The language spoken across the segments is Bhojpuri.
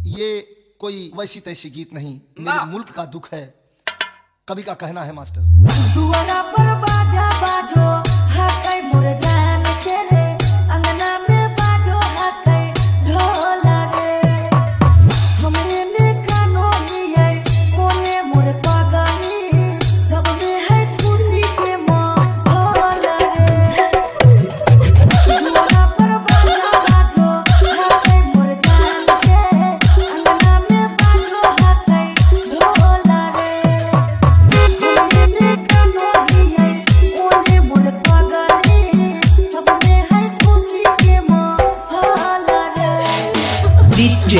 ये कोई वैसी तैसी गीत नहीं, मेरे मुल्क का दुख है। कवि का कहना है मास्टर, दुआरा पर बाजा बाजो हाकै मोर जान के रे, अंगना में बाजो हाकै ढोल रे, हमरे ने कानो दिए कोने मोर पगली, सब में है खुशी के माहौल रे। दुआरा पर बाजा बाजो हाकै मोर जान के, अंगना में बाजो हाकै ढोल रे, DJ,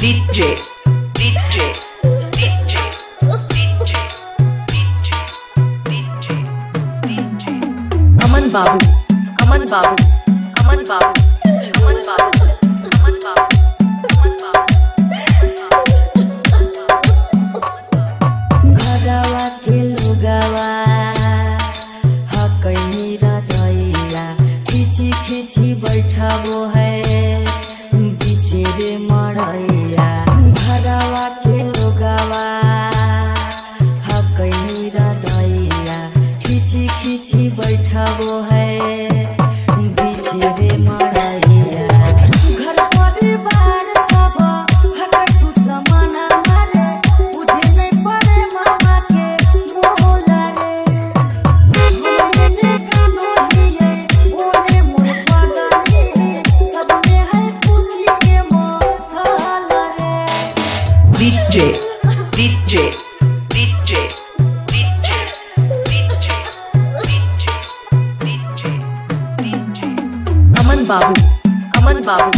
DJ, DJ, DJ, DJ, DJ, DJ, DJ. Aman Babu, Aman Babu, Aman Babu, Aman Babu, Aman Babu, Aman Babu. घरवा के लोगवा हकै मेरा दैया, खिची खिची बैठाबो है बीचे रे मड़ैया। घरवा के लोगवा हकै मेरा दैया, खिची खिची बैठाबो है बीचे रे मड़ैया। घर परिवार सब हकै दुश्मना मारे, बुझे नहीं पड़े मामा के मोल रे, हमने कानो दिए ओने मोर पगली, सब में है खुशी के माहौल रे। DJ, DJ, DJ, DJ, DJ, DJ, DJ, DJ. Aman Babu, Aman Babu,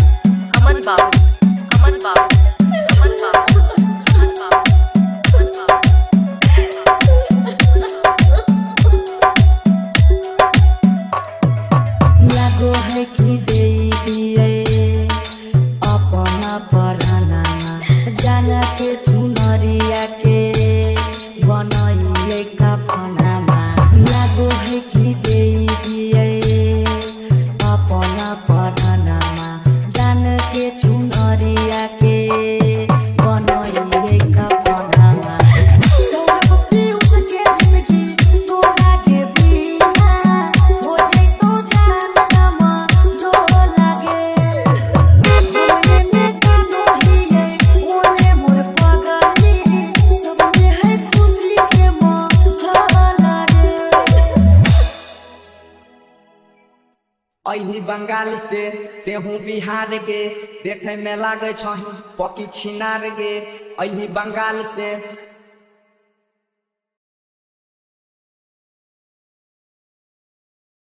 Aman Babu, Aman Babu, Aman Babu, Aman Babu, Aman Babu. लागो है कि दे दिए अपना पराना, जान के चुनरिया के बनैले कफनामा। लागो है कि दे दिए अपना पराना, जान के चुनरिया के बनैले कफनामा। सौरभी उसके जिंदगी तोरा के बिना, हो जाए तो जान कमा दो लागे, हमने कानो दिए ओने मोर पगली, सब में है खुशी के माहौल रे। अही बंगाल से तेहू बिहार गे, देखे में लागे छही पकी छिनार गे। अही बंगाल से